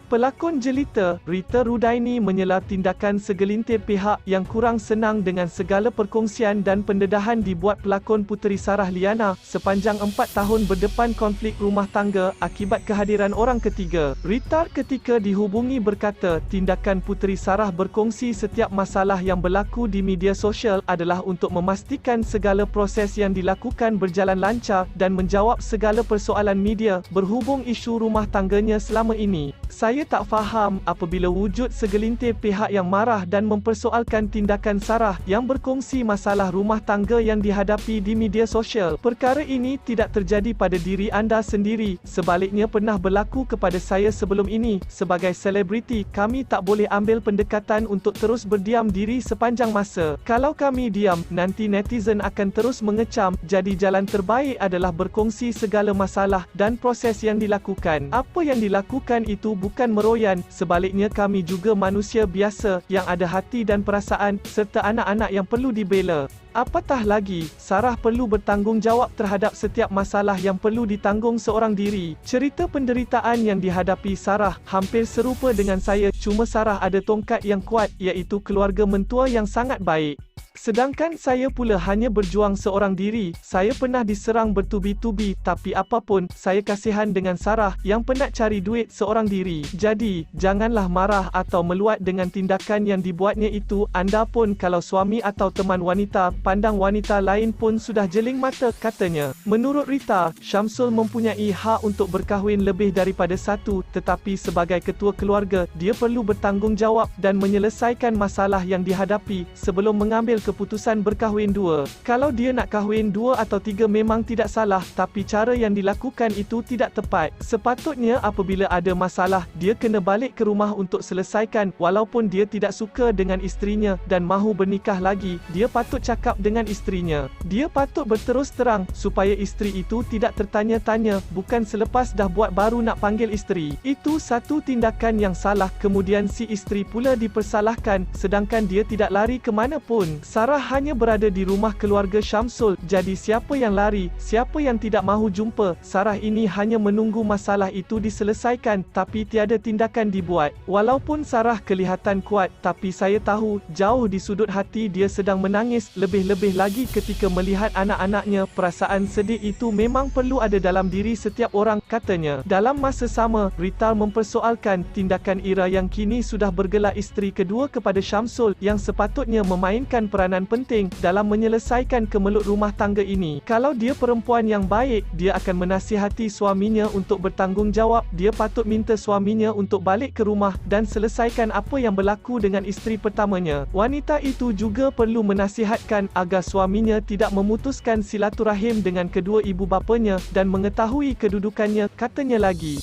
Pelakon jelita, Rita Rudaini menyela tindakan segelintir pihak yang kurang senang dengan segala perkongsian dan pendedahan dibuat pelakon Puteri Sarah Liana sepanjang 4 tahun berdepan konflik rumah tangga akibat kehadiran orang ketiga. Rita ketika dihubungi berkata tindakan Puteri Sarah berkongsi setiap masalah yang berlaku di media sosial adalah untuk memastikan segala proses yang dilakukan berjalan lancar dan menjawab segala persoalan media berhubung isu rumah tangganya selama ini. Saya tak faham apabila wujud segelintir pihak yang marah dan mempersoalkan tindakan Sarah yang berkongsi masalah rumah tangga yang dihadapi di media sosial. Perkara ini tidak terjadi pada diri anda sendiri, sebaliknya pernah berlaku kepada saya sebelum ini. Sebagai selebriti, kami tak boleh ambil pendekatan untuk terus berdiam diri sepanjang masa. Kalau kami diam, nanti netizen akan terus mengecam. Jadi jalan terbaik adalah berkongsi segala masalah dan proses yang dilakukan. Apa yang dilakukan itu bukan meroyan, sebaliknya kami juga manusia biasa yang ada hati dan perasaan serta anak-anak yang perlu dibela. Apatah lagi, Sarah perlu bertanggungjawab terhadap setiap masalah yang perlu ditanggung seorang diri. Cerita penderitaan yang dihadapi Sarah hampir serupa dengan saya, cuma Sarah ada tongkat yang kuat, iaitu keluarga mentua yang sangat baik. Sedangkan saya pula hanya berjuang seorang diri. Saya pernah diserang bertubi-tubi, tapi apapun, saya kasihan dengan Sarah yang penat cari duit seorang diri. Jadi, janganlah marah atau meluat dengan tindakan yang dibuatnya itu. Anda pun kalau suami atau teman wanita pandang wanita lain pun sudah jeling mata, katanya. Menurut Rita, Syamsul mempunyai hak untuk berkahwin lebih daripada satu, tetapi sebagai ketua keluarga, dia perlu bertanggungjawab dan menyelesaikan masalah yang dihadapi sebelum mengambil keputusan berkahwin dua. Kalau dia nak kahwin 2 atau 3 memang tidak salah, tapi cara yang dilakukan itu tidak tepat. Sepatutnya apabila ada masalah, dia kena balik ke rumah untuk selesaikan. Walaupun dia tidak suka dengan isterinya dan mahu bernikah lagi, dia patut cakap dengan isterinya. Dia patut berterus terang supaya isteri itu tidak tertanya-tanya, bukan selepas dah buat baru nak panggil isteri. Itu satu tindakan yang salah. Kemudian si isteri pula dipersalahkan, sedangkan dia tidak lari ke mana pun. Sarah hanya berada di rumah keluarga Syamsul, jadi siapa yang lari, siapa yang tidak mahu jumpa. Sarah ini hanya menunggu masalah itu diselesaikan, tapi tiada tindakan dibuat. Walaupun Sarah kelihatan kuat, tapi saya tahu, jauh di sudut hati dia sedang menangis, lebih-lebih lagi ketika melihat anak-anaknya. Perasaan sedih itu memang perlu ada dalam diri setiap orang, katanya. Dalam masa sama, Rita mempersoalkan tindakan Ira yang kini sudah bergelar isteri kedua kepada Syamsul, yang sepatutnya memainkan peranan penting dalam menyelesaikan kemelut rumah tangga ini. Kalau dia perempuan yang baik, dia akan menasihati suaminya untuk bertanggungjawab. Dia patut minta suaminya untuk balik ke rumah dan selesaikan apa yang berlaku dengan isteri pertamanya. Wanita itu juga perlu menasihatkan agar suaminya tidak memutuskan silaturahim dengan kedua ibu bapanya dan mengetahui kedudukannya, katanya lagi.